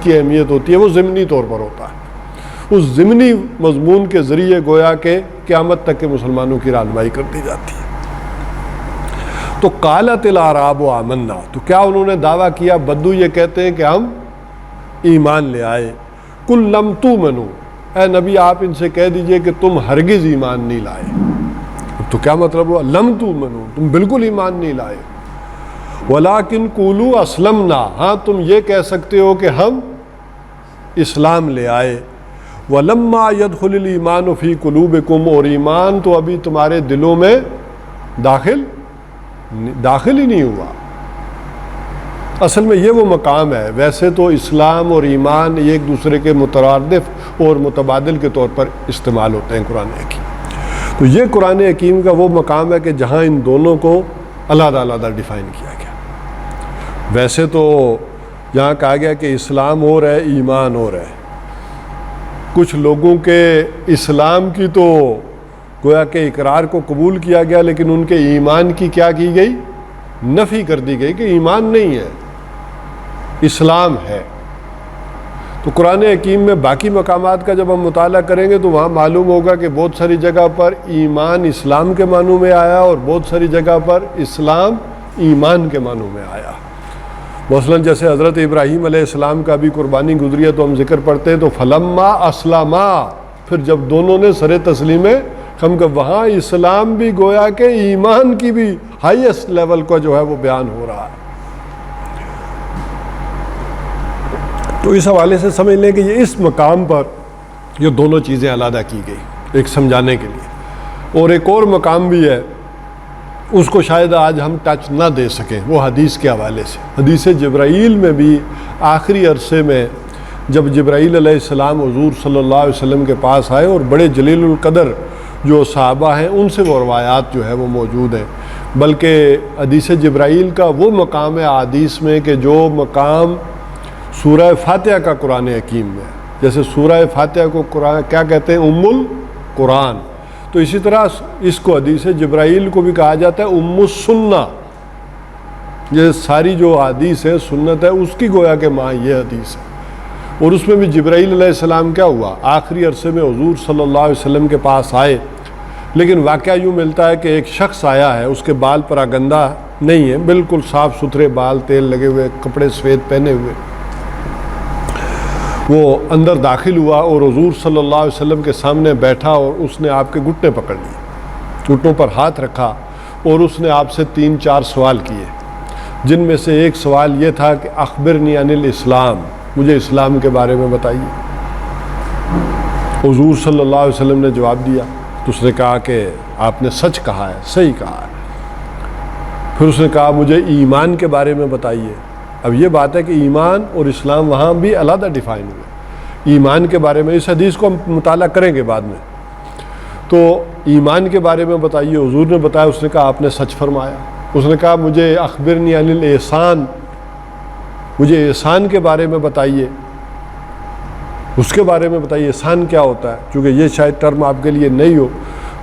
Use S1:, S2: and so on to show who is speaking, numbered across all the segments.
S1: کی اہمیت ہوتی ہے وہ ضمنی طور پر ہوتا ہے، اس ضمنی مضمون کے ذریعے گویا کہ قیامت تک کے مسلمانوں کی رہنمائی کر دی جاتی ہے۔ تو قالت الاعراب آمنا، تو کیا انہوں نے دعویٰ کیا؟ بدو یہ کہتے ہیں کہ ہم ایمان لے آئے۔ قل لم تؤمنوا، اے نبی آپ ان سے کہہ دیجئے کہ تم ہرگز ایمان نہیں لائے۔ تو کیا مطلب ہوا؟ لم تؤمنوا، تم بالکل ایمان نہیں لائے۔ ولیکن قولوا اسلمنا، ہاں تم یہ کہہ سکتے ہو کہ ہم اسلام لے آئے۔ ولما يدخل الایمان فی قلوبکم، اور ایمان تو ابھی تمہارے دلوں میں داخل ہی نہیں ہوا۔ اصل میں یہ وہ مقام ہے، ویسے تو اسلام اور ایمان یہ ایک دوسرے کے مترادف اور متبادل کے طور پر استعمال ہوتے ہیں قرآن حکیم، تو یہ قرآن حکیم کا وہ مقام ہے کہ جہاں ان دونوں کو علیحدہ علیحدہ ڈیفائن کیا گیا۔ ویسے تو یہاں کہا گیا کہ اسلام اور ہے ایمان اور ہے، کچھ لوگوں کے اسلام کی تو گویا کہ اقرار کو قبول کیا گیا، لیکن ان کے ایمان کی کیا کی گئی؟ نفی کر دی گئی کہ ایمان نہیں ہے، اسلام ہے۔ تو قرآن حکیم میں باقی مقامات کا جب ہم مطالعہ کریں گے تو وہاں معلوم ہوگا کہ بہت ساری جگہ پر ایمان اسلام کے معنوں میں آیا اور بہت ساری جگہ پر اسلام ایمان کے معنوں میں آیا۔ مثلاً جیسے حضرت ابراہیم علیہ السلام کا بھی قربانی گزری ہے تو ہم ذکر پڑھتے ہیں تو فلما اسلما، پھر جب دونوں نے سر تسلیمیں ہم کہ وہاں اسلام بھی گویا کہ ایمان کی بھی ہائیسٹ لیول کا جو ہے وہ بیان ہو رہا ہے۔ تو اس حوالے سے سمجھ لیں کہ یہ اس مقام پر یہ دونوں چیزیں علیحدہ کی گئی ایک سمجھانے کے لیے۔ اور ایک اور مقام بھی ہے، اس کو شاید آج ہم ٹچ نہ دے سکیں، وہ حدیث کے حوالے سے۔ حدیث جبرائیل میں بھی آخری عرصے میں جب جبرائیل علیہ السلام حضور صلی اللہ علیہ وسلم کے پاس آئے اور بڑے جلیل القدر جو صحابہ ہیں ان سے وہ روایات جو ہے وہ موجود ہیں، بلکہ حدیث جبرائیل کا وہ مقام ہے حدیث میں کہ جو مقام سورہ فاتحہ کا قرآن حکیم میں، جیسے سورہ فاتحہ کو قرآن کیا کہتے ہیں؟ ام القرآن، تو اسی طرح اس کو حدیث جبرائیل کو بھی کہا جاتا ہے ام السنہ۔ یہ ساری جو حدیث ہے سنت ہے اس کی گویا کہ ماں یہ حدیث ہے۔ اور اس میں بھی جبرائیل علیہ السلام کیا ہوا؟ آخری عرصے میں حضور صلی اللہ علیہ وسلم کے پاس آئے، لیکن واقعہ یوں ملتا ہے کہ ایک شخص آیا ہے، اس کے بال پراگندہ نہیں ہے، بالکل صاف ستھرے بال، تیل لگے ہوئے، کپڑے سفید پہنے ہوئے۔ وہ اندر داخل ہوا اور حضور صلی اللہ علیہ وسلم کے سامنے بیٹھا اور اس نے آپ کے گھٹنے پکڑ لیے، گھٹنوں پر ہاتھ رکھا اور اس نے آپ سے 3-4 سوال کیے، جن میں سے ایک سوال یہ تھا کہ اخبرنی عن الاسلام، مجھے اسلام کے بارے میں بتائیے۔ حضور صلی اللہ علیہ وسلم نے جواب دیا تو اس نے کہا کہ آپ نے سچ کہا ہے، صحیح کہا ہے۔ پھر اس نے کہا مجھے ایمان کے بارے میں بتائیے۔ اب یہ بات ہے کہ ایمان اور اسلام وہاں بھی علیحدہ ڈیفائن ہوئے۔ ایمان کے بارے میں اس حدیث کو ہم مطالعہ کریں گے بعد میں، تو ایمان کے بارے میں بتائیے، حضور نے بتایا، اس نے کہا آپ نے سچ فرمایا۔ اس نے کہا مجھے اخبرنی عن الاحسان، مجھے احسان کے بارے میں بتائیے، اس کے بارے میں بتائیے احسان کیا ہوتا ہے، چونکہ یہ شاید ٹرم آپ کے لیے نہیں ہو۔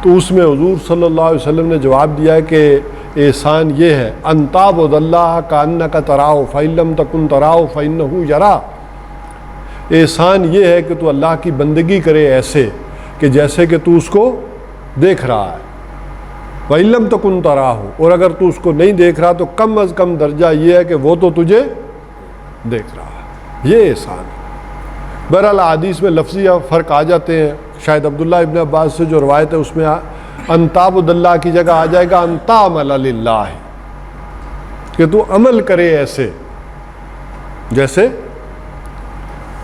S1: تو اس میں حضور صلی اللہ علیہ وسلم نے جواب دیا ہے کہ احسان یہ ہے ان تعبد اللہ کانک تراہ فإن لم تکن تراہ فإنہ یراک۔ احسان یہ ہے کہ تو اللہ کی بندگی کرے ایسے کہ جیسے کہ تو اس کو دیکھ رہا ہے، وإن لم تکن تراہ، اور اگر تو اس کو نہیں دیکھ رہا تو کم از کم درجہ یہ ہے کہ وہ تو تجھے دیکھ رہا ہے، یہ احسان ہے۔ بہرحال حدیث میں لفظی فرق آ جاتے ہیں، شاید عبداللہ ابن عباس سے جو روایت ہے اس میں ان تعبد اللہ کی جگہ آ جائے گا ان تعمل للہ، کہ تو عمل کرے ایسے جیسے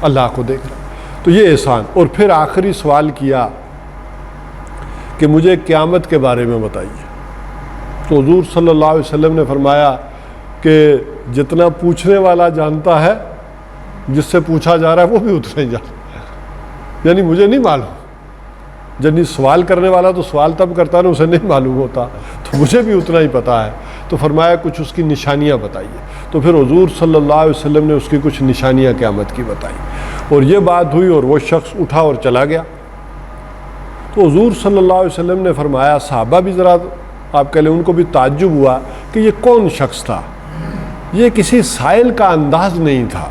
S1: اللہ کو دیکھ رہا، تو یہ احسان۔ اور پھر آخری سوال کیا کہ مجھے قیامت کے بارے میں بتائیے، تو حضور صلی اللہ علیہ وسلم نے فرمایا کہ جتنا پوچھنے والا جانتا ہے جس سے پوچھا جا رہا ہے وہ بھی اتنا ہی جانتا ہے، یعنی مجھے نہیں معلوم، یعنی سوال کرنے والا تو سوال تب کرتا ہے نا اسے نہیں معلوم ہوتا، تو مجھے بھی اتنا ہی پتہ ہے۔ تو فرمایا کچھ اس کی نشانیاں بتائیے، تو پھر حضور صلی اللہ علیہ وسلم نے اس کی کچھ نشانیاں قیامت کی بتائی، اور یہ بات ہوئی اور وہ شخص اٹھا اور چلا گیا۔ تو حضور صلی اللہ علیہ وسلم نے فرمایا، صحابہ بھی ذرا آپ کہہ لیں ان کو بھی تعجب ہوا کہ یہ کون شخص تھا، یہ کسی سائل کا انداز نہیں تھا،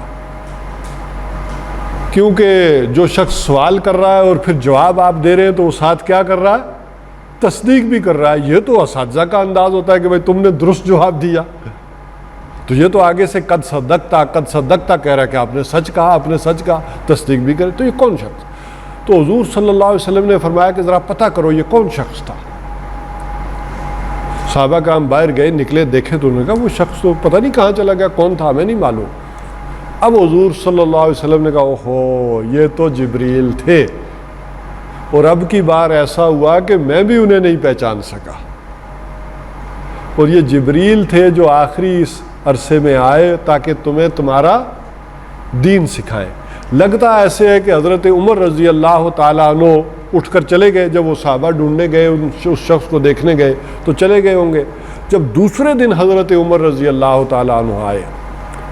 S1: کیونکہ جو شخص سوال کر رہا ہے اور پھر جواب آپ دے رہے ہیں تو وہ ساتھ کیا کر رہا ہے؟ تصدیق بھی کر رہا ہے. یہ تو اساتذہ کا انداز ہوتا ہے کہ بھائی تم نے درست جواب دیا. تو یہ تو آگے سے قد صدقتا کہہ رہا ہے کہ آپ نے سچ کہا، آپ نے سچ کہا، تصدیق بھی کرے. تو یہ کون شخص؟ تو حضور صلی اللہ علیہ وسلم نے فرمایا کہ ذرا پتہ کرو یہ کون شخص تھا. صحابہ کا ہم باہر گئے، نکلے، دیکھے تو انہوں نے کہا وہ شخص تو پتہ نہیں کہاں چلا گیا، کون تھا ہمیں نہیں معلوم. اب حضور صلی اللہ علیہ وسلم نے کہا اوہو یہ تو جبریل تھے، اور اب کی بار ایسا ہوا کہ میں بھی انہیں نہیں پہچان سکا. اور یہ جبریل تھے جو آخری اس عرصے میں آئے تاکہ تمہیں تمہارا دین سکھائیں. لگتا ایسے ہے کہ حضرت عمر رضی اللہ تعالیٰ عنہ اٹھ کر چلے گئے. جب وہ صحابہ ڈھونڈنے گئے، اس شخص کو دیکھنے گئے تو چلے گئے ہوں گے. جب دوسرے دن حضرت عمر رضی اللہ تعالیٰ عنہ آئے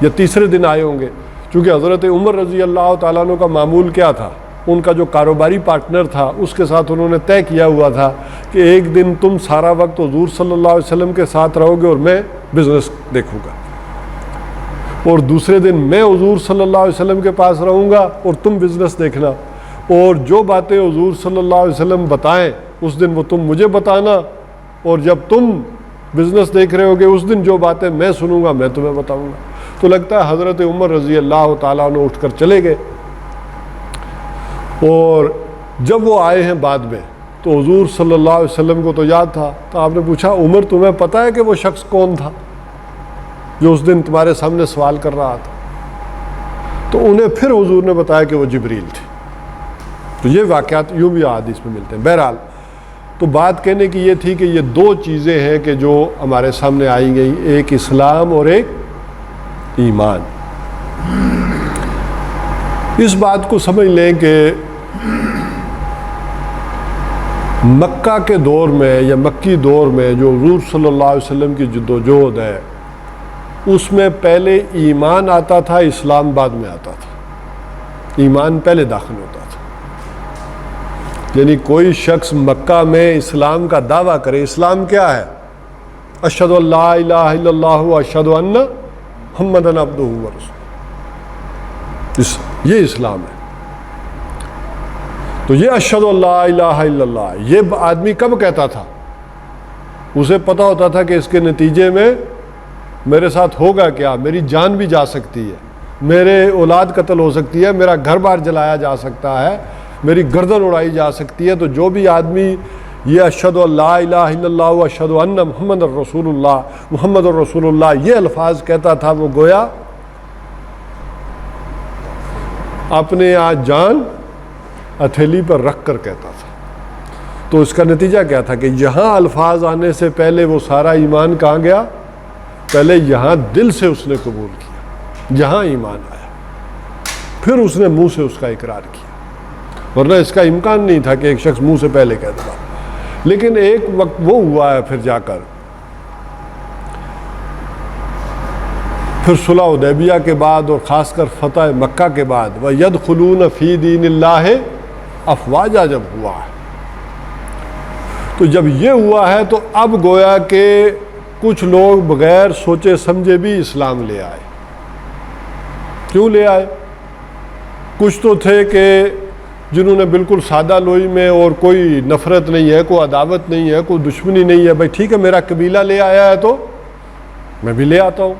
S1: یا تیسرے دن آئے ہوں گے، چونکہ حضرت عمر رضی اللہ تعالیٰ عنہ کا معمول کیا تھا، ان کا جو کاروباری پارٹنر تھا اس کے ساتھ انہوں نے طے کیا ہوا تھا کہ ایک دن تم سارا وقت حضور صلی اللہ علیہ وسلم کے ساتھ رہو گے اور میں بزنس دیکھوں گا، اور دوسرے دن میں حضور صلی اللہ علیہ وسلم کے پاس رہوں گا اور تم بزنس دیکھنا، اور جو باتیں حضور صلی اللہ علیہ وسلم بتائیں اس دن وہ تم مجھے بتانا، اور جب تم بزنس دیکھ رہے ہوگے اس دن جو باتیں میں سنوں گا میں تمہیں بتاؤں گا. تو لگتا ہے حضرت عمر رضی اللہ تعالیٰ عنہ اٹھ کر چلے گئے. اور جب وہ آئے ہیں بعد میں تو حضور صلی اللہ علیہ وسلم کو تو یاد تھا. تو آپ نے پوچھا عمر تمہیں پتہ ہے کہ وہ شخص کون تھا جو اس دن تمہارے سامنے سوال کر رہا تھا؟ تو انہیں پھر حضور نے بتایا کہ وہ جبریل تھے. تو یہ واقعات یوں بھی احادیث میں ملتے ہیں. بہرحال تو بات کہنے کی یہ تھی کہ یہ دو چیزیں ہیں کہ جو ہمارے سامنے آئی گئی، ایک اسلام اور ایک ایمان. اس بات کو سمجھ لیں کہ مکہ کے دور میں یا مکی دور میں جو حضور صلی اللہ علیہ وسلم کی جدوجہد ہے اس میں پہلے ایمان آتا تھا، اسلام بعد میں آتا تھا. ایمان پہلے داخل ہوتا تھا. یعنی کوئی شخص مکہ میں اسلام کا دعویٰ کرے. اسلام کیا ہے؟ اشہد ان لا الہ الا اللہ و اشہد ان محمدًا عبدہ و رسولہ. یہ اسلام ہے. تو یہ اشہد ان لا الہ الا اللہ یہ آدمی کب کہتا تھا؟ اسے پتہ ہوتا تھا کہ اس کے نتیجے میں میرے ساتھ ہوگا کیا، میری جان بھی جا سکتی ہے، میرے اولاد قتل ہو سکتی ہے، میرا گھر بار جلایا جا سکتا ہے، میری گردن اڑائی جا سکتی ہے. تو جو بھی آدمی یہ اشہد ان لا الہ الا اللہ و اشہد ان محمد الرسول اللہ، محمد الرسول اللہ یہ الفاظ کہتا تھا، وہ گویا اپنے آج جان ہتھیلی پر رکھ کر کہتا تھا. تو اس کا نتیجہ کیا تھا کہ یہاں الفاظ آنے سے پہلے وہ سارا ایمان کہاں گیا؟ پہلے یہاں دل سے اس نے قبول کیا، یہاں ایمان آیا، پھر اس نے منہ سے اس کا اقرار کیا. ورنہ اس کا امکان نہیں تھا کہ ایک شخص منہ سے پہلے کہہ دے. لیکن ایک وقت وہ ہوا ہے پھر جا کر، پھر صلح حدیبیہ کے بعد اور خاص کر فتح مکہ کے بعد وَيَدْخُلُونَ فِي دِينِ اللَّهِ افواجا جب ہوا ہے، تو جب یہ ہوا ہے تو اب گویا کہ کچھ لوگ بغیر سوچے سمجھے بھی اسلام لے آئے. کیوں لے آئے؟ کچھ تو تھے کہ جنہوں نے بالکل سادہ لوئی میں اور کوئی نفرت نہیں ہے، کوئی عداوت نہیں ہے، کوئی دشمنی نہیں ہے، بھائی ٹھیک ہے میرا قبیلہ لے آیا ہے تو میں بھی لے آتا ہوں،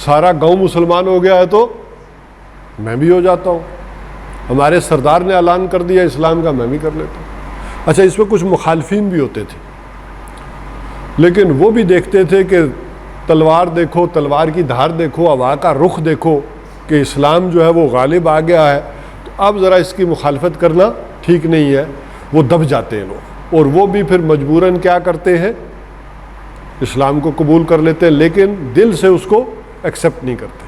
S1: سارا گاؤں مسلمان ہو گیا ہے تو میں بھی ہو جاتا ہوں، ہمارے سردار نے اعلان کر دیا اسلام کا میں بھی کر لیتا ہوں. اچھا اس میں کچھ مخالفین بھی ہوتے تھے، لیکن وہ بھی دیکھتے تھے کہ تلوار دیکھو، تلوار کی دھار دیکھو، ہوا کا رخ دیکھو کہ اسلام جو ہے وہ غالب آ گیا ہے، تو اب ذرا اس کی مخالفت کرنا ٹھیک نہیں ہے. وہ دب جاتے ہیں لوگ، اور وہ بھی پھر مجبوراً کیا کرتے ہیں؟ اسلام کو قبول کر لیتے ہیں، لیکن دل سے اس کو ایکسیپٹ نہیں کرتے.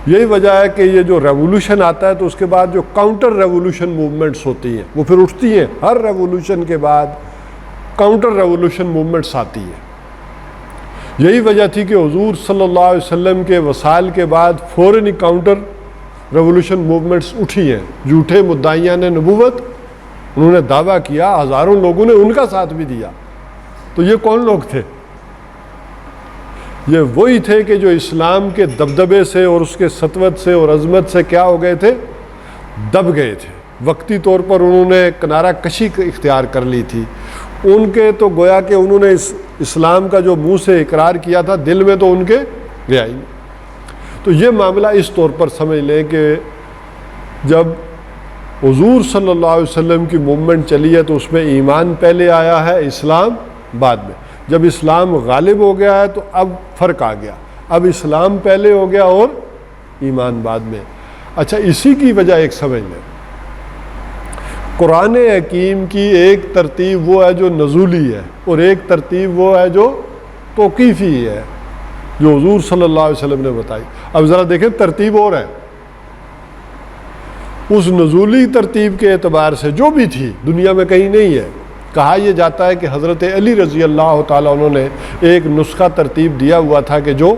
S1: یہی وجہ ہے کہ یہ جو ریولوشن آتا ہے تو اس کے بعد جو کاؤنٹر ریولوشن موومنٹس ہوتی ہیں وہ پھر اٹھتی ہیں. ہر ریولوشن کے بعد کاؤنٹر ریولوشن موومنٹس آتی ہیں. یہی وجہ تھی کہ حضور صلی اللہ علیہ وسلم کے وصال کے بعد فوراً ہی کاؤنٹر ریولوشن موومنٹس اٹھی ہیں. جھوٹے مدعیان نبوت انہوں نے دعویٰ کیا، ہزاروں لوگوں نے ان کا ساتھ بھی دیا. تو یہ کون لوگ تھے؟ یہ وہی تھے کہ جو اسلام کے دبدبے سے اور اس کے سطوت سے اور عظمت سے کیا ہو گئے تھے؟ دب گئے تھے، وقتی طور پر انہوں نے کنارہ کشی اختیار کر لی تھی، ان کے تو گویا کہ انہوں نے اسلام کا جو منہ سے اقرار کیا تھا دل میں تو ان کے گیا ہی نہیں۔ تو یہ معاملہ اس طور پر سمجھ لیں کہ جب حضور صلی اللہ علیہ وسلم کی موومنٹ چلی ہے تو اس میں ایمان پہلے آیا ہے، اسلام بعد میں۔ جب اسلام غالب ہو گیا ہے تو اب فرق آ گیا، اب اسلام پہلے ہو گیا اور ایمان بعد میں۔ اچھا، اسی کی وجہ ایک سمجھ لیں، قرآن حکیم کی ایک ترتیب وہ ہے جو نزولی ہے، اور ایک ترتیب وہ ہے جو توقیفی ہے، جو حضور صلی اللہ علیہ وسلم نے بتائی۔ اب ذرا دیکھیں ترتیب اور ہے، اس نزولی ترتیب کے اعتبار سے جو بھی تھی دنیا میں کہیں نہیں ہے۔ کہا یہ جاتا ہے کہ حضرت علی رضی اللہ تعالیٰ عنہ نے ایک نسخہ ترتیب دیا ہوا تھا کہ جو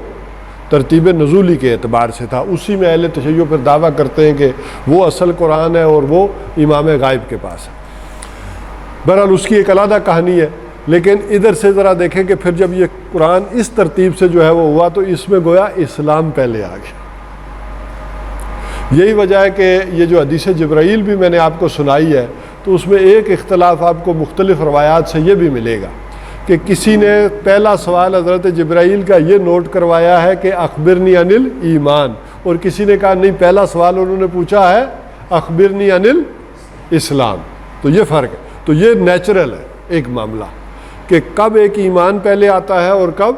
S1: ترتیب نزولی کے اعتبار سے تھا، اسی میں اہل تشیع پھر دعویٰ کرتے ہیں کہ وہ اصل قرآن ہے اور وہ امام غائب کے پاس ہے۔ بہرحال اس کی ایک علیحدہ کہانی ہے، لیکن ادھر سے ذرا دیکھیں کہ پھر جب یہ قرآن اس ترتیب سے جو ہے وہ ہوا تو اس میں گویا اسلام پہلے آ گیا۔ یہی وجہ ہے کہ یہ جو حدیث جبرائیل بھی میں نے آپ کو سنائی ہے تو اس میں ایک اختلاف آپ کو مختلف روایات سے یہ بھی ملے گا کہ کسی نے پہلا سوال حضرت جبرائیل کا یہ نوٹ کروایا ہے کہ اخبرنی عن الایمان، اور کسی نے کہا نہیں، پہلا سوال انہوں نے پوچھا ہے اخبرنی عن الاسلام۔ تو یہ فرق ہے، تو یہ نیچرل ہے ایک معاملہ کہ کب ایک ایمان پہلے آتا ہے اور کب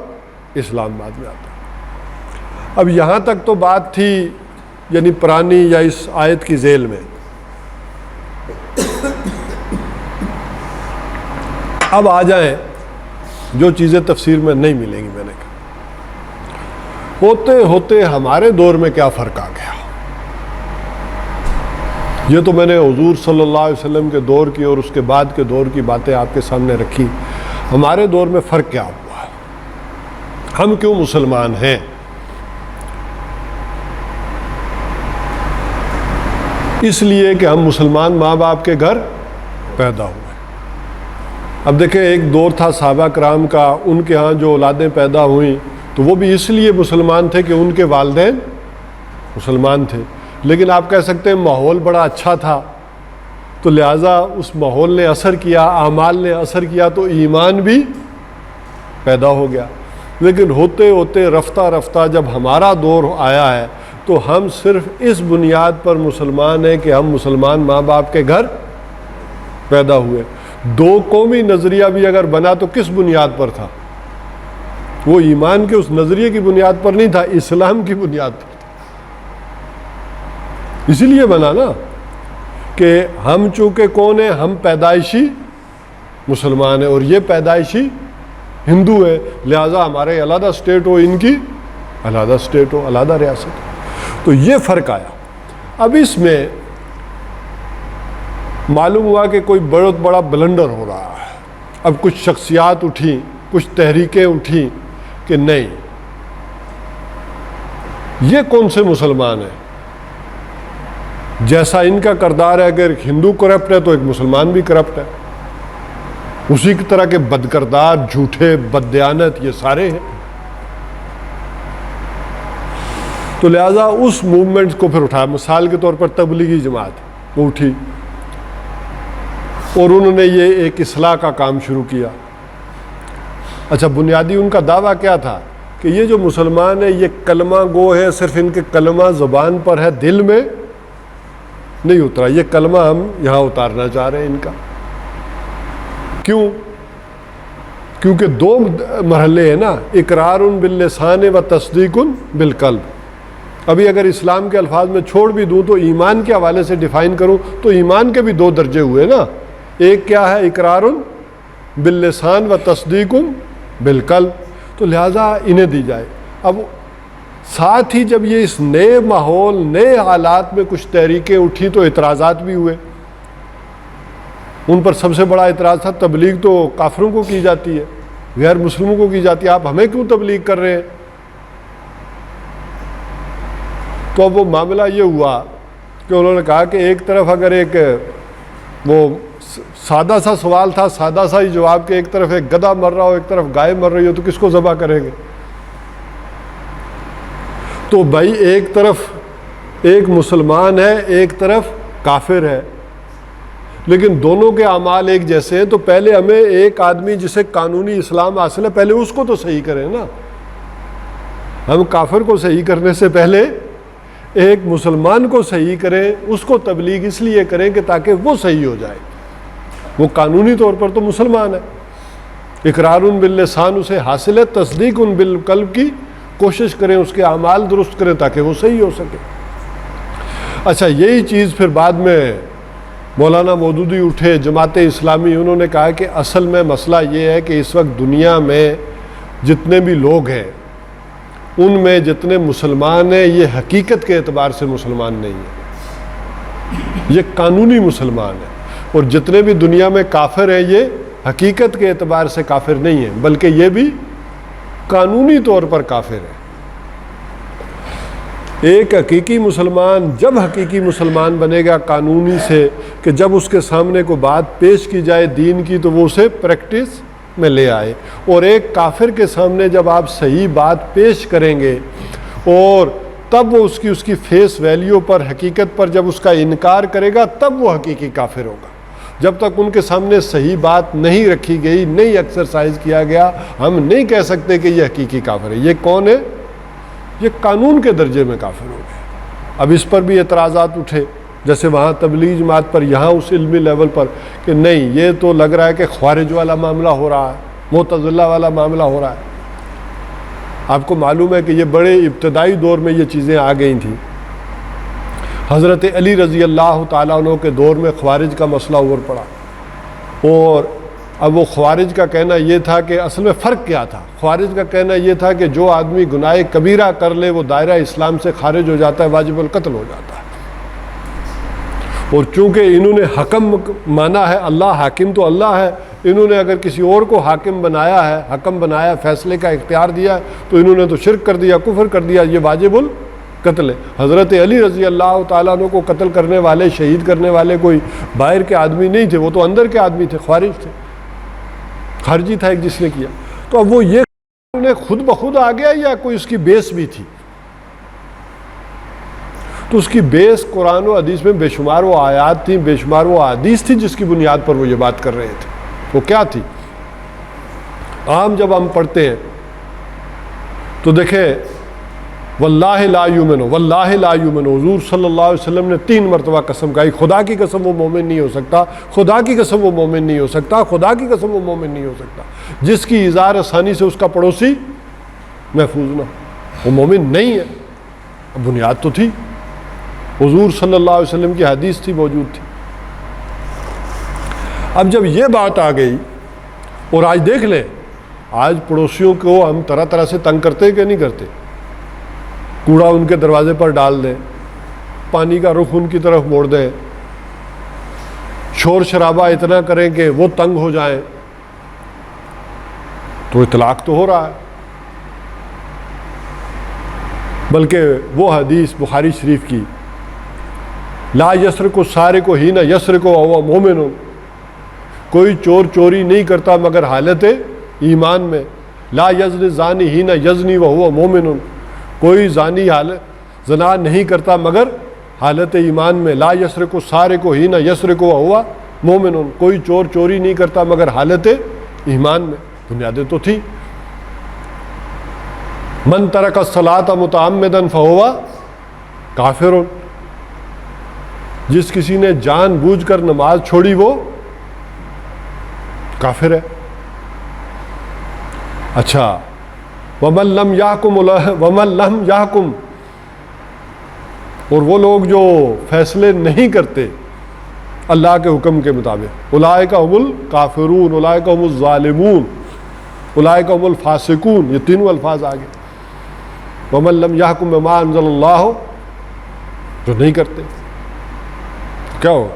S1: اسلام بعد میں آتا ہے۔ اب یہاں تک تو بات تھی یعنی پرانی یا اس آیت کی ذیل میں۔ اب آ جائیں جو چیزیں تفسیر میں نہیں ملیں گی، میں نے کہا ہوتے ہوتے ہمارے دور میں کیا فرق آ گیا۔ یہ تو میں نے حضور صلی اللہ علیہ وسلم کے دور کی اور اس کے بعد کے دور کی باتیں آپ کے سامنے رکھی۔ ہمارے دور میں فرق کیا ہوا ہے، ہم کیوں مسلمان ہیں؟ اس لیے کہ ہم مسلمان ماں باپ کے گھر پیدا ہوئے۔ اب دیکھیں ایک دور تھا صحابہ کرام کا، ان کے ہاں جو اولادیں پیدا ہوئیں تو وہ بھی اس لیے مسلمان تھے کہ ان کے والدین مسلمان تھے، لیکن آپ کہہ سکتے ہیں ماحول بڑا اچھا تھا تو لہٰذا اس ماحول نے اثر کیا، اعمال نے اثر کیا تو ایمان بھی پیدا ہو گیا۔ لیکن ہوتے ہوتے رفتہ رفتہ جب ہمارا دور آیا ہے تو ہم صرف اس بنیاد پر مسلمان ہیں کہ ہم مسلمان ماں باپ کے گھر پیدا ہوئے۔ دو قومی نظریہ بھی اگر بنا تو کس بنیاد پر تھا؟ وہ ایمان کے اس نظریے کی بنیاد پر نہیں تھا، اسلام کی بنیاد پر تھا۔ اسی لیے بنا نا کہ ہم چونکہ کون ہیں، ہم پیدائشی مسلمان ہیں اور یہ پیدائشی ہندو ہے، لہٰذا ہمارے علیحدہ اسٹیٹ ہو، ان کی علیحدہ اسٹیٹ ہو، علیحدہ ریاست ہو۔ تو یہ فرق آیا۔ اب اس میں معلوم ہوا کہ کوئی بہت بڑا بلنڈر ہو رہا ہے۔ اب کچھ شخصیات اٹھیں، کچھ تحریکیں اٹھیں کہ نہیں، یہ کون سے مسلمان ہیں؟ جیسا ان کا کردار ہے، اگر ایک ہندو کرپٹ ہے تو ایک مسلمان بھی کرپٹ ہے، اسی کی طرح کے بد کردار، جھوٹے، بددیانت، یہ سارے ہیں۔ تو لہٰذا اس موومنٹ کو پھر اٹھایا، مثال کے طور پر تبلیغی جماعت وہ اٹھی اور انہوں نے یہ ایک اصلاح کا کام شروع کیا۔ اچھا، بنیادی ان کا دعویٰ کیا تھا کہ یہ جو مسلمان ہیں یہ کلمہ گو ہے، صرف ان کے کلمہ زبان پر ہے، دل میں نہیں اترا۔ یہ کلمہ ہم یہاں اتارنا چاہ رہے ہیں ان کا۔ کیوں؟ کیونکہ دو مرحلے ہیں نا، اقرار باللسان و تصدیق بالقلب۔ ابھی اگر اسلام کے الفاظ میں چھوڑ بھی دوں تو ایمان کے حوالے سے ڈیفائن کروں تو ایمان کے بھی دو درجے ہوئے نا، ایک کیا ہے، اقرار باللسان و تصدیق بالقلب، تو لہٰذا انہیں دی جائے۔ اب ساتھ ہی جب یہ اس نئے ماحول، نئے حالات میں کچھ تحریکیں اٹھی تو اعتراضات بھی ہوئے۔ ان پر سب سے بڑا اعتراض تھا تبلیغ تو کافروں کو کی جاتی ہے، غیر مسلموں کو کی جاتی ہے، آپ ہمیں کیوں تبلیغ کر رہے ہیں؟ تو اب وہ معاملہ یہ ہوا کہ انہوں نے کہا کہ ایک طرف اگر ایک وہ سادہ سا سوال تھا، سادہ سا ہی جواب کہ ایک طرف ایک گدھا مر رہا ہو، ایک طرف گائے مر رہی ہو، تو کس کو ذبح کریں گے؟ تو بھائی ایک طرف ایک مسلمان ہے، ایک طرف کافر ہے، لیکن دونوں کے اعمال ایک جیسے ہیں، تو پہلے ہمیں ایک آدمی جسے قانونی اسلام حاصل ہے پہلے اس کو تو صحیح کریں نا. ہم کافر کو صحیح کرنے سے پہلے ایک مسلمان کو صحیح کریں، اس کو تبلیغ اس لیے کریں کہ تاکہ وہ صحیح ہو جائے. وہ قانونی طور پر تو مسلمان ہے، اقرار باللسان اسے حاصل ہے، تصدیق بالقلب کی کوشش کریں، اس کے اعمال درست کریں تاکہ وہ صحیح ہو سکے. اچھا، یہی چیز پھر بعد میں مولانا مودودی اٹھے، جماعت اسلامی، انہوں نے کہا کہ اصل میں مسئلہ یہ ہے کہ اس وقت دنیا میں جتنے بھی لوگ ہیں ان میں جتنے مسلمان ہیں یہ حقیقت کے اعتبار سے مسلمان نہیں ہیں، یہ قانونی مسلمان ہیں، اور جتنے بھی دنیا میں کافر ہیں یہ حقیقت کے اعتبار سے کافر نہیں ہیں بلکہ یہ بھی قانونی طور پر کافر ہیں. ایک حقیقی مسلمان جب حقیقی مسلمان بنے گا قانونی سے کہ جب اس کے سامنے کو بات پیش کی جائے دین کی تو وہ اسے پریکٹس میں لے آئے، اور ایک کافر کے سامنے جب آپ صحیح بات پیش کریں گے اور تب وہ اس کی فیس ویلیو پر، حقیقت پر جب اس کا انکار کرے گا تب وہ حقیقی کافر ہوگا. جب تک ان کے سامنے صحیح بات نہیں رکھی گئی، نہیں ایکسرسائز کیا گیا، ہم نہیں کہہ سکتے کہ یہ حقیقی کافر ہے. یہ کون ہے؟ یہ قانون کے درجے میں کافر ہو گئے. اب اس پر بھی اعتراضات اٹھے، جیسے وہاں تبلیغ جماعت پر، یہاں اس علمی لیول پر کہ نہیں یہ تو لگ رہا ہے کہ خوارج والا معاملہ ہو رہا ہے، معتزلہ والا معاملہ ہو رہا ہے. آپ کو معلوم ہے کہ یہ بڑے ابتدائی دور میں یہ چیزیں آ گئی تھیں. حضرت علی رضی اللہ تعالیٰ عنہ کے دور میں خوارج کا مسئلہ اوپر پڑا، اور اب وہ خوارج کا کہنا یہ تھا کہ اصل میں فرق کیا تھا. خوارج کا کہنا یہ تھا کہ جو آدمی گناہ کبیرہ کر لے وہ دائرہ اسلام سے خارج ہو جاتا ہے، واجب القتل ہو جاتا ہے. اور چونکہ انہوں نے حکم مانا ہے، اللہ حاکم تو اللہ ہے، انہوں نے اگر کسی اور کو حاکم بنایا ہے، حکم بنایا، فیصلے کا اختیار دیا تو انہوں نے تو شرک کر دیا، کفر کر دیا، یہ واجب القتل ہے. حضرت علی رضی اللہ تعالیٰ عنہ کو قتل کرنے والے، شہید کرنے والے کوئی باہر کے آدمی نہیں تھے، وہ تو اندر کے آدمی تھے، خوارج تھے، خارجی تھا ایک جس نے کیا. تو اب وہ یہ خود بخود آ گیا یا کوئی اس کی بیس بھی تھی؟ تو اس کی بیس قرآن و حدیث میں بے شمار وہ آیات تھیں، بے شمار وہ احادیث تھی جس کی بنیاد پر وہ یہ بات کر رہے تھے. وہ کیا تھی؟ عام جب ہم پڑھتے ہیں تو دیکھیں واللہ لا یؤمن، واللہ لا یؤمن، حضور صلی اللہ علیہ وسلم نے 3 مرتبہ قسم کھائی، خدا کی قسم وہ مومن نہیں ہو سکتا، خدا کی قسم وہ مومن نہیں ہو سکتا، خدا کی قسم وہ مومن نہیں ہو سکتا. جس کی اظہار آسانی سے اس کا پڑوسی محفوظ نہ ہو، وہ مومن نہیں ہے. بنیاد تو تھی، حضور صلی اللہ علیہ وسلم کی حدیث تھی، موجود تھی. اب جب یہ بات آ گئی، اور آج دیکھ لیں آج پڑوسیوں کو ہم طرح طرح سے تنگ کرتے کہ نہیں کرتے؟ کوڑا ان کے دروازے پر ڈال دیں، پانی کا رخ ان کی طرف موڑ دیں، شور شرابہ اتنا کریں کہ وہ تنگ ہو جائیں. تو اطلاق تو ہو رہا ہے. بلکہ وہ حدیث بخاری شریف کی، لا یسرق السارق حین یسرق وهو مؤمن، کوئی چور چوری نہیں کرتا مگر حالت ایمان میں. لا یزنی الزانی حین یزنی وهو مؤمن، کوئی زانی زنا نہیں کرتا مگر حالت ایمان میں. لا یسرق السارق حین یسرق وهو مؤمن، کوئی چور چوری نہیں کرتا مگر حالت ایمان میں. بنیادیں تو تھی. من ترک الصلاۃ متعمدا فهو کافر، جس کسی نے جان بوجھ کر نماز چھوڑی وہ کافر ہے. اچھا، ومن لم یحکم، اور وہ لوگ جو فیصلے نہیں کرتے اللہ کے حکم کے مطابق، اولئک هم الکافرون، اولئک هم الظالمون، اولئک هم الفاسقون، یہ تینوں الفاظ آگے. ومن لم یحکم بما انزل اللہ، جو نہیں کرتے کیا ہوگا؟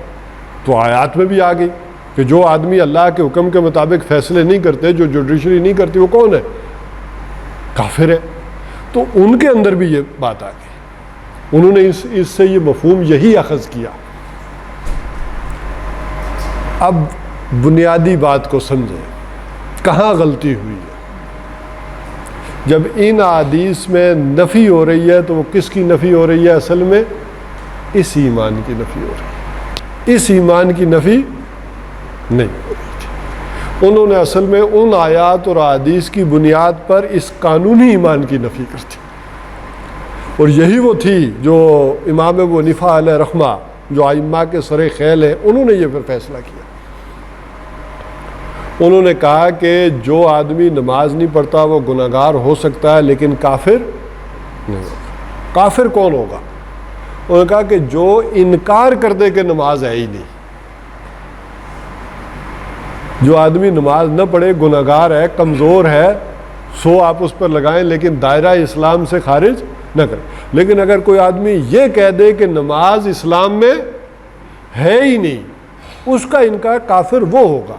S1: تو آیات میں بھی آ گئی کہ جو آدمی اللہ کے حکم کے مطابق فیصلے نہیں کرتے، جو جوڈیشری نہیں کرتی، وہ کون ہے؟ کافر ہے. تو ان کے اندر بھی یہ بات آ گئی، انہوں نے اس سے یہ مفہوم یہی اخذ کیا. اب بنیادی بات کو سمجھیں کہاں غلطی ہوئی ہے. جب ان احادیث میں نفی ہو رہی ہے تو وہ کس کی نفی ہو رہی ہے؟ اصل میں اس ایمان کی نفی ہو رہی ہے. اس ایمان کی نفی نہیں ہو رہی تھی۔ انہوں نے اصل میں ان آیات اور احادیث کی بنیاد پر اس قانونی ایمان کی نفی کر دی، اور یہی وہ تھی جو امام ابو حنیفہ علیہ رحمہ جو ائمہ کے سر خیل ہیں، انہوں نے یہ پھر فیصلہ کیا۔ انہوں نے کہا کہ جو آدمی نماز نہیں پڑھتا وہ گناہگار ہو سکتا ہے لیکن کافر نہیں ہوگا۔ کافر کون ہوگا؟ انہوں نے کہا کہ جو انکار کر دے کہ نماز ہے ہی نہیں۔ جو آدمی نماز نہ پڑھے، گناہگار ہے، کمزور ہے، سو آپ اس پر لگائیں لیکن دائرہ اسلام سے خارج نہ کریں۔ لیکن اگر کوئی آدمی یہ کہہ دے کہ نماز اسلام میں ہے ہی نہیں، اس کا انکار، کافر وہ ہوگا،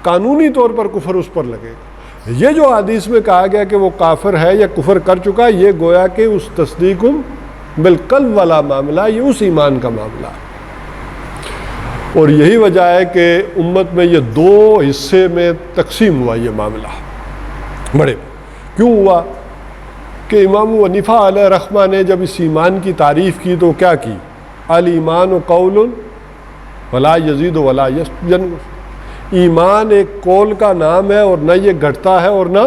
S1: قانونی طور پر کفر اس پر لگے گا۔ یہ جو حدیث میں کہا گیا کہ وہ کافر ہے یا کفر کر چکا، یہ گویا کہ اس تصدیق بالقلب والا معاملہ، یہ اس ایمان کا معاملہ ہے۔ اور یہی وجہ ہے کہ امت میں یہ دو حصے میں تقسیم ہوا یہ معاملہ بڑے۔ کیوں ہوا؟ کہ امام ابو حنیفہ علیہ رحمہ نے جب اس ایمان کی تعریف کی تو کیا کی؟ الایمان قول ولا یزید ولا ینقص۔ ایمان ایک قول کا نام ہے اور نہ یہ گھٹتا ہے اور نہ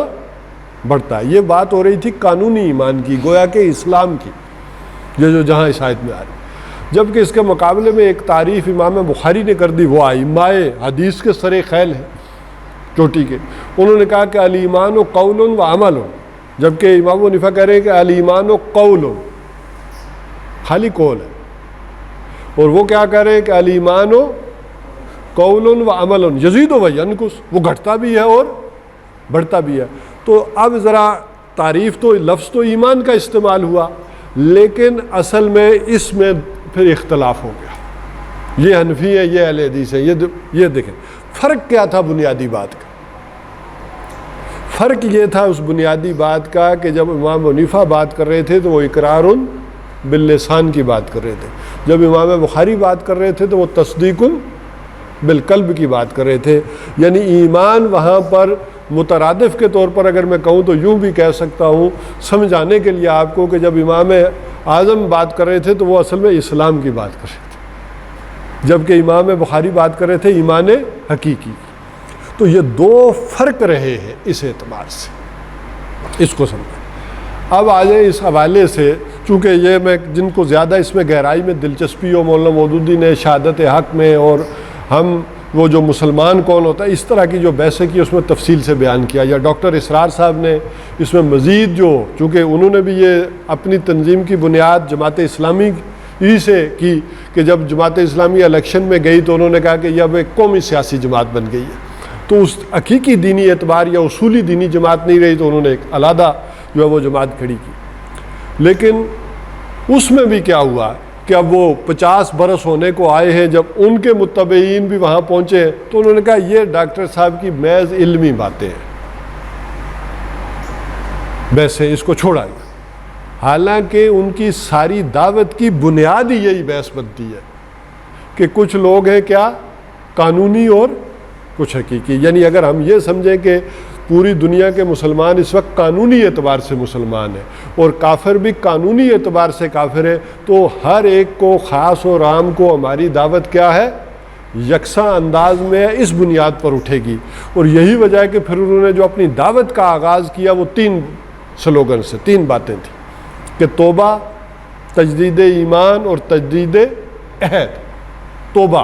S1: بڑھتا ہے۔ یہ بات ہو رہی تھی قانونی ایمان کی، گویا کہ اسلام کی، یہ جو جہاں اس آیت میں آ رہی۔ جبکہ اس کے مقابلے میں ایک تعریف امام بخاری نے کر دی، وہ ائمہ حدیث کے سر خیل ہیں چوٹی کے، انہوں نے کہا کہ الایمان قول و عمل، جبکہ امام ابو حنیفہ کہہ رہے ہیں کہ الایمان قول، خالی قول ہے، اور وہ کیا کہہ رہے ہیں کہ الایمان قول و عمل یزید و ینقص، وہ گھٹتا بھی ہے اور بڑھتا بھی ہے۔ تو اب ذرا تعریف تو لفظ تو ایمان کا استعمال ہوا، لیکن اصل میں اس میں پھر اختلاف ہو گیا۔ یہ حنفی ہے، یہ اہل حدیث ہے، یہ دیکھیں فرق کیا تھا بنیادی بات کا۔ فرق یہ تھا اس بنیادی بات کا کہ جب امام حنیفہ بات کر رہے تھے تو وہ اقرار باللسان کی بات کر رہے تھے، جب امام بخاری بات کر رہے تھے تو وہ تصدیق بالقلب کی بات کر رہے تھے۔ یعنی ایمان وہاں پر مترادف کے طور پر اگر میں کہوں تو یوں بھی کہہ سکتا ہوں سمجھانے کے لیے آپ کو کہ جب امام اعظم بات کر رہے تھے تو وہ اصل میں اسلام کی بات کر رہے تھے، جبکہ امام بخاری بات کر رہے تھے ایمان حقیقی۔ تو یہ دو فرق رہے ہیں اس اعتبار سے، اس کو سمجھیں۔ اب آ جائیں اس حوالے سے، چونکہ یہ میں جن کو زیادہ اس میں گہرائی میں دلچسپی ہو، مولانا مودودی نے شہادت حق میں، اور ہم وہ جو مسلمان کون ہوتا ہے اس طرح کی جو بحثیں کی اس میں تفصیل سے بیان کیا، یا ڈاکٹر اسرار صاحب نے اس میں مزید جو، چونکہ انہوں نے بھی یہ اپنی تنظیم کی بنیاد جماعت اسلامی ہی سے کی کہ جب جماعت اسلامی الیکشن میں گئی تو انہوں نے کہا کہ یہ اب ایک قومی سیاسی جماعت بن گئی ہے، تو اس حقیقی دینی اعتبار یا اصولی دینی جماعت نہیں رہی، تو انہوں نے ایک علیحدہ جو ہے وہ جماعت کھڑی کی۔ لیکن اس میں بھی کیا ہوا کہ اب وہ 50 برس ہونے کو آئے ہیں، جب ان کے متبعین بھی وہاں پہنچے تو انہوں نے کہا یہ ڈاکٹر صاحب کی محض علمی باتیں ہیں، ویسے اس کو چھوڑا گیا۔ حالانکہ ان کی ساری دعوت کی بنیاد ہی یہی بحث بنتی ہے کہ کچھ لوگ ہیں کیا قانونی اور کچھ حقیقی، یعنی اگر ہم یہ سمجھیں کہ پوری دنیا کے مسلمان اس وقت قانونی اعتبار سے مسلمان ہیں اور کافر بھی قانونی اعتبار سے کافر ہے، تو ہر ایک کو خاص اور عام کو ہماری دعوت کیا ہے؟ یکساں انداز میں اس بنیاد پر اٹھے گی۔ اور یہی وجہ ہے کہ پھر انہوں نے جو اپنی دعوت کا آغاز کیا وہ 3 سلوگن سے، 3 باتیں تھیں کہ توبہ، تجدید ایمان اور تجدید عہد۔ توبہ،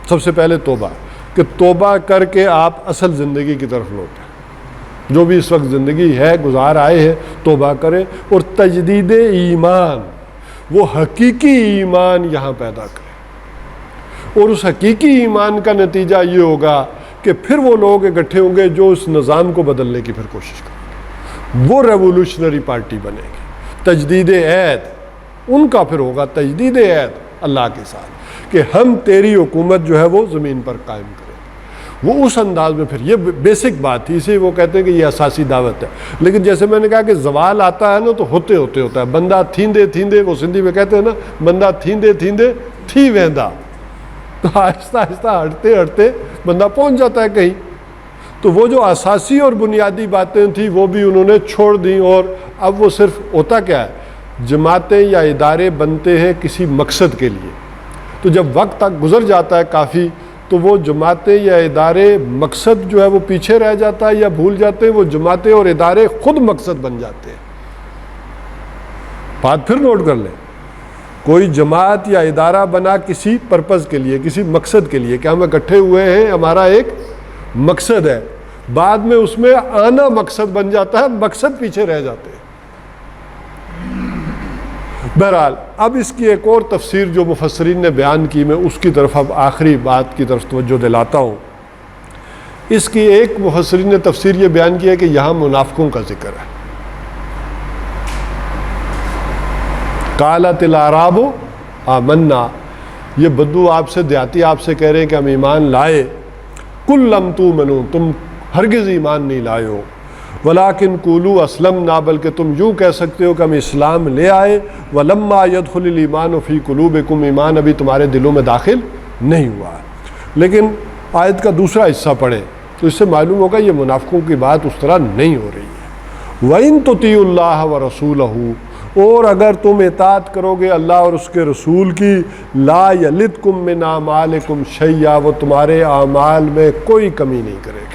S1: سب سے پہلے توبہ، کہ توبہ کر کے آپ اصل زندگی کی طرف لوٹیں، جو بھی اس وقت زندگی ہے گزار آئے ہیں توبہ کریں، اور تجدید ایمان، وہ حقیقی ایمان یہاں پیدا کریں، اور اس حقیقی ایمان کا نتیجہ یہ ہوگا کہ پھر وہ لوگ اکٹھے ہوں گے جو اس نظام کو بدلنے کی پھر کوشش کریں گے، وہ ریولوشنری پارٹی بنے گی۔ تجدید عہد ان کا پھر ہوگا، تجدید عہد اللہ کے ساتھ کہ ہم تیری حکومت جو ہے وہ زمین پر قائم کریں، وہ اس انداز میں۔ پھر یہ بیسک بات تھی، اسے وہ کہتے ہیں کہ یہ اساسی دعوت ہے۔ لیکن جیسے میں نے کہا کہ زوال آتا ہے نا تو ہوتے ہوتے ہوتا ہے، بندہ تھیندے تھیندے، وہ سندھی میں کہتے ہیں نا بندہ تھیندے تھیندے تھی ویندا، تو آہستہ آہستہ ہٹتے ہٹتے بندہ پہنچ جاتا ہے کہیں۔ تو وہ جو اساسی اور بنیادی باتیں تھیں وہ بھی انہوں نے چھوڑ دیں، اور اب وہ صرف ہوتا کیا ہے، جماعتیں یا ادارے بنتے ہیں کسی مقصد کے لیے، تو جب وقت تک گزر جاتا ہے کافی تو وہ جماعتیں یا ادارے مقصد جو ہے وہ پیچھے رہ جاتا ہے یا بھول جاتے ہیں، وہ جماعتیں اور ادارے خود مقصد بن جاتے ہیں۔ بات پھر نوٹ کر لیں، کوئی جماعت یا ادارہ بنا کسی پرپز کے لیے، کسی مقصد کے لیے کہ ہم اکٹھے ہوئے ہیں، ہمارا ایک مقصد ہے، بعد میں اس میں آنا مقصد بن جاتا ہے، مقصد پیچھے رہ جاتے ہیں۔ بہرحال اب اس کی ایک اور تفسیر جو مفسرین نے بیان کی، میں اس کی طرف اب آخری بات کی طرف توجہ دلاتا ہوں۔ اس کی ایک مفسرین نے تفسیر یہ بیان کی ہے کہ یہاں منافقوں کا ذکر ہے۔ قالت الاعراب آمنا، یہ بدو آپ سے، دیہاتی آپ سے کہہ رہے ہیں کہ ہم ایمان لائے۔ قل لم تؤمنوا، تم ہرگز ایمان نہیں لائے ہو، ولیکن قولوا اسلمنا، بلکہ تم یوں کہہ سکتے ہو کہ ہم اسلام لے آئے، ولما يدخل الایمان فی قلوبکم، ایمان ابھی تمہارے دلوں میں داخل نہیں ہوا ہے۔ لیکن آیت کا دوسرا حصہ پڑھیں تو اس سے معلوم ہوگا یہ منافقوں کی بات اس طرح نہیں ہو رہی ہے۔ وَإِن تُطِيعُوا اللَّهَ وَرَسُولَهُ، اور اگر تم اطاعت کرو گے اللہ اور اس کے رسول کی، لا یلدکم من اعمالکم شیئا، وہ تمہارے اعمال میں کوئی کمی نہیں کرے گا۔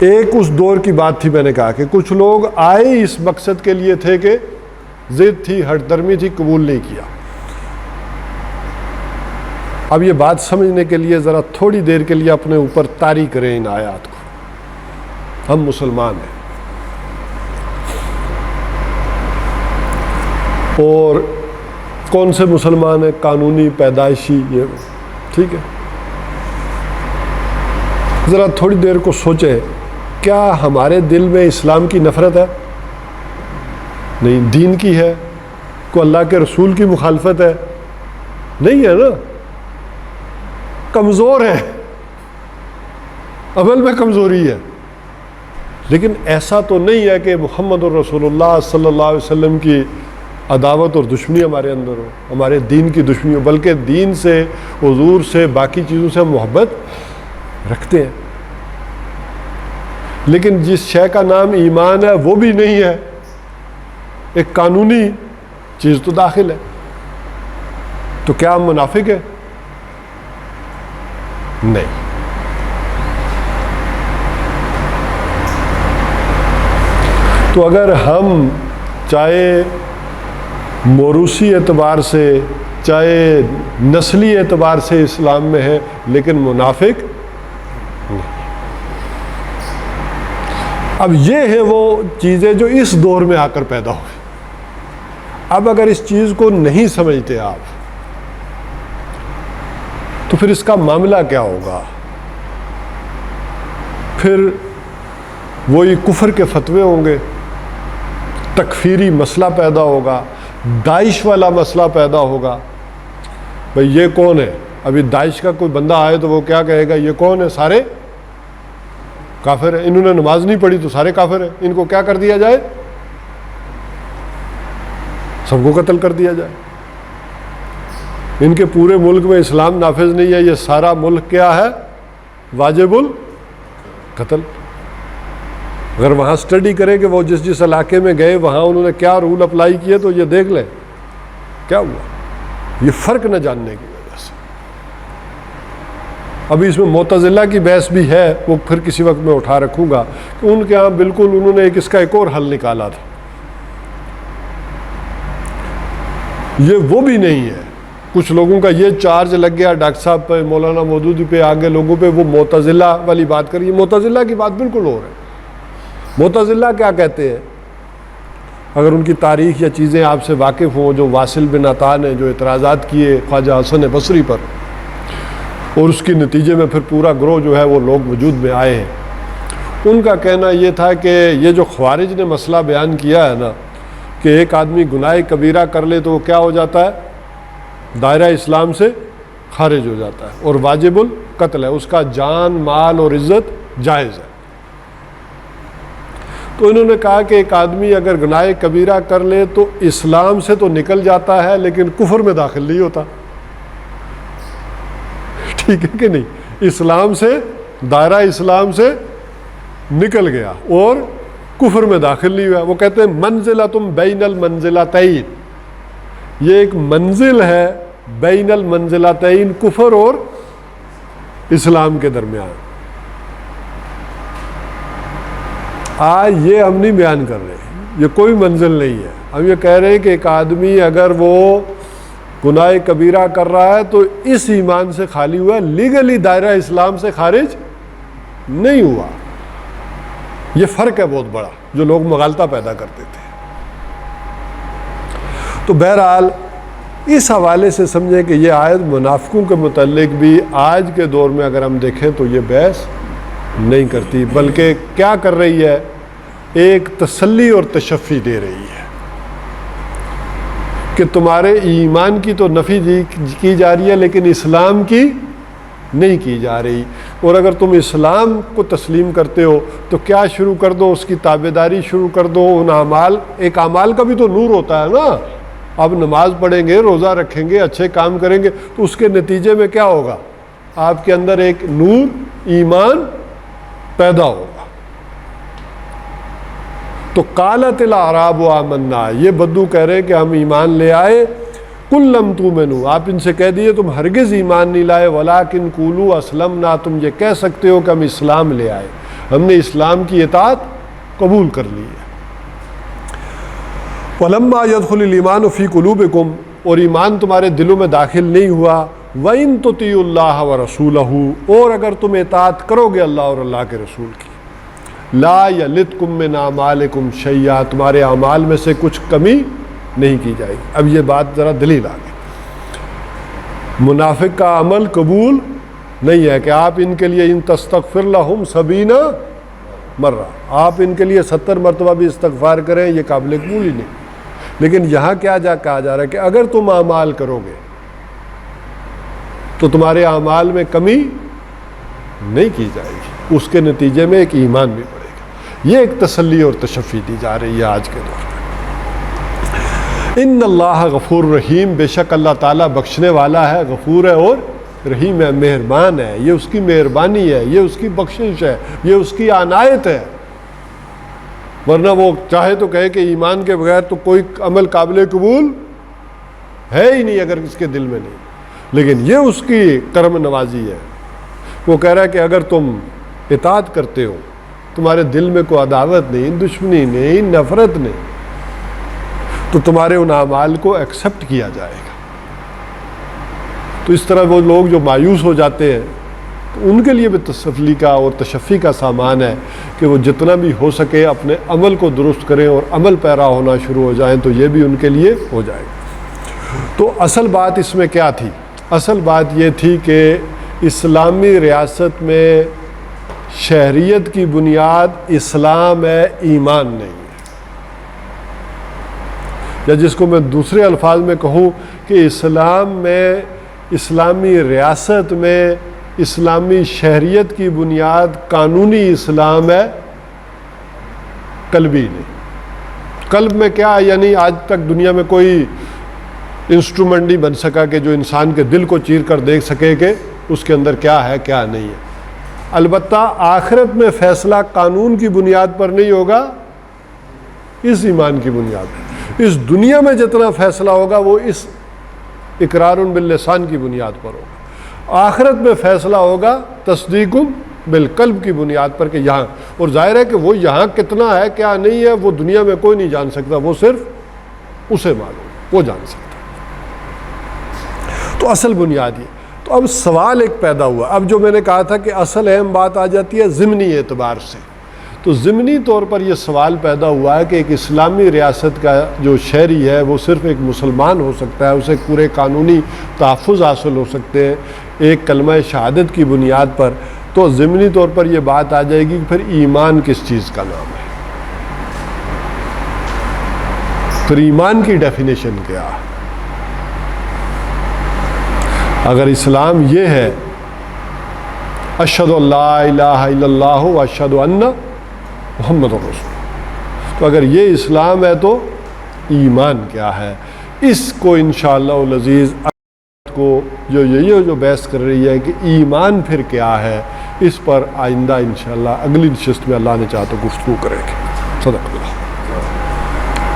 S1: ایک اس دور کی بات تھی، میں نے کہا کہ کچھ لوگ آئے اس مقصد کے لیے تھے کہ ضد تھی، ہٹ درمی تھی، قبول نہیں کیا۔ اب یہ بات سمجھنے کے لیے ذرا تھوڑی دیر کے لیے اپنے اوپر طاری کریں ان آیات کو۔ ہم مسلمان ہیں اور کون سے مسلمان ہیں؟ قانونی، پیدائشی، یہ ٹھیک ہے۔ ذرا تھوڑی دیر کو سوچیں، کیا ہمارے دل میں اسلام کی نفرت ہے؟ نہیں۔ دین کی ہے؟ کو اللہ کے رسول کی مخالفت ہے؟ نہیں ہے نا، کمزور ہے، عمل میں کمزوری ہے۔ لیکن ایسا تو نہیں ہے کہ محمد الرسول اللہ صلی اللہ علیہ وسلم کی عداوت اور دشمنی ہمارے اندر ہو، ہمارے دین کی دشمنی ہو، بلکہ دین سے، حضور سے، باقی چیزوں سے محبت رکھتے ہیں۔ لیکن جس شے کا نام ایمان ہے وہ بھی نہیں ہے، ایک قانونی چیز تو داخل ہے، تو کیا ہم منافق ہیں؟ نہیں۔ تو اگر ہم چاہے موروثی اعتبار سے، چاہے نسلی اعتبار سے اسلام میں ہیں، لیکن منافق نہیں۔ اب یہ ہیں وہ چیزیں جو اس دور میں آ کر پیدا ہوئی۔ اب اگر اس چیز کو نہیں سمجھتے آپ تو پھر اس کا معاملہ کیا ہوگا؟ پھر وہی کفر کے فتوے ہوں گے، تکفیری مسئلہ پیدا ہوگا، داعش والا مسئلہ پیدا ہوگا۔ بھئی یہ کون ہے؟ ابھی داعش کا کوئی بندہ آئے تو وہ کیا کہے گا؟ یہ کون ہے؟ سارے کافر ہیں، انہوں نے نماز نہیں پڑھی تو سارے کافر ہیں، ان کو کیا کر دیا جائے؟ سب کو قتل کر دیا جائے۔ ان کے پورے ملک میں اسلام نافذ نہیں ہے، یہ سارا ملک کیا ہے؟ واجب القتل۔ اگر وہاں سٹڈی کریں کہ وہ جس علاقے میں گئے وہاں انہوں نے کیا رول اپلائی کیے تو یہ دیکھ لیں کیا ہوا، یہ فرق نہ جاننے کی وجہ سے۔ ابھی اس میں معتزلہ کی بحث بھی ہے، وہ پھر کسی وقت میں اٹھا رکھوں گا کہ ان کے ہاں بالکل انہوں نے اس کا ایک اور حل نکالا تھا۔ یہ وہ بھی نہیں ہے۔ کچھ لوگوں کا یہ چارج لگ گیا ڈاکٹر صاحب پہ، مولانا مودودی پہ، آگے لوگوں پہ، وہ معتزلہ والی بات کر، یہ معتزلہ کی بات بالکل اور ہے۔ معتزلہ کیا کہتے ہیں؟ اگر ان کی تاریخ یا چیزیں آپ سے واقف ہوں، جو واصل بن عطا نے جو اعتراضات کیے خواجہ حسن بصری پر، اور اس کے نتیجے میں پھر پورا گروہ جو ہے وہ لوگ وجود میں آئے ہیں، ان کا کہنا یہ تھا کہ یہ جو خوارج نے مسئلہ بیان کیا ہے نا کہ ایک آدمی گناہ کبیرہ کر لے تو وہ کیا ہو جاتا ہے؟ دائرہ اسلام سے خارج ہو جاتا ہے اور واجب القتل ہے، اس کا جان، مال اور عزت جائز ہے۔ تو انہوں نے کہا کہ ایک آدمی اگر گناہ کبیرہ کر لے تو اسلام سے تو نکل جاتا ہے لیکن کفر میں داخل نہیں ہوتا، ٹھیک ہے کہ نہیں؟ اسلام سے، دائرہ اسلام سے نکل گیا اور کفر میں داخل نہیں ہوا۔ وہ کہتے ہیں منزلۃ بین المنزلتین، یہ ایک منزل ہے بین المنزلتین، کفر اور اسلام کے درمیان. آج یہ ہم نہیں بیان کر رہے، یہ کوئی منزل نہیں ہے. ہم یہ کہہ رہے ہیں کہ ایک آدمی اگر وہ گناہ کبیرہ کر رہا ہے تو اس ایمان سے خالی ہوا، لیگلی دائرہ اسلام سے خارج نہیں ہوا. یہ فرق ہے بہت بڑا جو لوگ مغالطہ پیدا کرتے تھے. تو بہرحال اس حوالے سے سمجھیں کہ یہ آیت منافقوں کے متعلق بھی آج کے دور میں اگر ہم دیکھیں تو یہ بحث نہیں کرتی، بلکہ کیا کر رہی ہے، ایک تسلی اور تشفی دے رہی ہے کہ تمہارے ایمان کی تو نفی کی جا رہی ہے لیکن اسلام کی نہیں کی جا رہی. اور اگر تم اسلام کو تسلیم کرتے ہو تو کیا شروع کر دو، اس کی تابعداری شروع کر دو. ان اعمال، ایک اعمال کا بھی تو نور ہوتا ہے نا. اب نماز پڑھیں گے، روزہ رکھیں گے، اچھے کام کریں گے تو اس کے نتیجے میں کیا ہوگا، آپ کے اندر ایک نور ایمان پیدا ہوگا. تو قالت الاعراب آمنا، یہ بدو کہہ رہے کہ ہم ایمان لے آئے. قل لم تؤمنوا، آپ ان سے کہہ دیے تم ہرگز ایمان نہیں لائے. ولکن قولوا اسلمنا، تم یہ کہہ سکتے ہو کہ ہم اسلام لے آئے، ہم نے اسلام کی اطاعت قبول کر لی ہے. ولما يدخل الايمان في قلوبكم، اور ایمان تمہارے دلوں میں داخل نہیں ہوا. وَإِن تُطِيعُوا اللَّهَ وَرَسُولَهُ، اور اگر تم اطاعت کرو گے اللہ اور اللہ کے رسول کی. لا یلتکم من اعمالکم شیئا، تمہارے اعمال میں سے کچھ کمی نہیں کی جائے گی. اب یہ بات ذرا دلیل آ گئی. منافق کا عمل قبول نہیں ہے کہ آپ ان کے لیے ان تستغفر لہم 70 مرہ، آپ ان کے لیے 70 مرتبہ بھی استغفار کریں، یہ قابل قبول ہی نہیں. لیکن یہاں کہا جا رہا ہے کہ اگر تم اعمال کرو گے تو تمہارے اعمال میں کمی نہیں کی جائے گی، اس کے نتیجے میں ایک ایمان بھی بڑھے گا. یہ ایک تسلی اور تشفی دی جا رہی ہے آج کے دور میں. ان اللہ غفور رحیم، بے شک اللہ تعالیٰ بخشنے والا ہے، غفور ہے اور رحیم ہے، مہربان ہے. یہ اس کی مہربانی ہے، یہ اس کی بخشش ہے، یہ اس کی عنایت ہے. ورنہ وہ چاہے تو کہے کہ ایمان کے بغیر تو کوئی عمل قابل قبول ہے ہی نہیں اگر اس کے دل میں نہیں. لیکن یہ اس کی کرم نوازی ہے. وہ کہہ رہا ہے کہ اگر تم اطاعت کرتے ہو، تمہارے دل میں کوئی عداوت نہیں، دشمنی نہیں، نفرت نہیں، تو تمہارے ان اعمال کو ایکسیپٹ کیا جائے گا. تو اس طرح وہ لوگ جو مایوس ہو جاتے ہیں تو ان کے لیے بھی تسلی کا اور تشفی کا سامان ہے کہ وہ جتنا بھی ہو سکے اپنے عمل کو درست کریں اور عمل پیرا ہونا شروع ہو جائیں، تو یہ بھی ان کے لیے ہو جائے گا. تو اصل بات اس میں کیا تھی؟ اصل بات یہ تھی کہ اسلامی ریاست میں شہریت کی بنیاد اسلام ہے، ایمان نہیں ہے. یا جس کو میں دوسرے الفاظ میں کہوں کہ اسلام میں، اسلامی ریاست میں اسلامی شہریت کی بنیاد قانونی اسلام ہے، قلبی نہیں. قلب میں کیا، یعنی آج تک دنیا میں کوئی انسٹرومنٹ نہیں بن سکا کہ جو انسان کے دل کو چیر کر دیکھ سکے کہ اس کے اندر کیا ہے کیا نہیں ہے. البتہ آخرت میں فیصلہ قانون کی بنیاد پر نہیں ہوگا، اس ایمان کی بنیاد پر. اس دنیا میں جتنا فیصلہ ہوگا وہ اس اقرار باللسان کی بنیاد پر ہوگا. آخرت میں فیصلہ ہوگا تصدیق بالقلب کی بنیاد پر کہ یہاں. اور ظاہر ہے کہ وہ یہاں کتنا ہے کیا نہیں ہے وہ دنیا میں کوئی نہیں جان سکتا، وہ صرف اسے معلوم، وہ جان سکتا. تو اصل بنیاد یہ. تو اب سوال ایک پیدا ہوا. اب جو میں نے کہا تھا کہ اصل اہم بات آ جاتی ہے ضمنی اعتبار سے. تو ضمنی طور پر یہ سوال پیدا ہوا ہے کہ ایک اسلامی ریاست کا جو شہری ہے وہ صرف ایک مسلمان ہو سکتا ہے، اسے پورے قانونی تحفظ حاصل ہو سکتے ہیں ایک کلمہ شہادت کی بنیاد پر. تو ضمنی طور پر یہ بات آ جائے گی کہ پھر ایمان کس چیز کا نام ہے، پھر ایمان کی ڈیفینیشن کیا ہے. اگر اسلام یہ ہے اشہد ان لا الہ الا اللہ و اشہد ان محمد رسول، تو اگر یہ اسلام ہے تو ایمان کیا ہے؟ اس کو انشاءاللہ العزیز کو جو بحث کر رہی ہے کہ ایمان پھر کیا ہے، اس پر آئندہ انشاءاللہ اگلی نشست میں اللہ نے چاہا تو گفتگو کریں گے. صدق اللہ.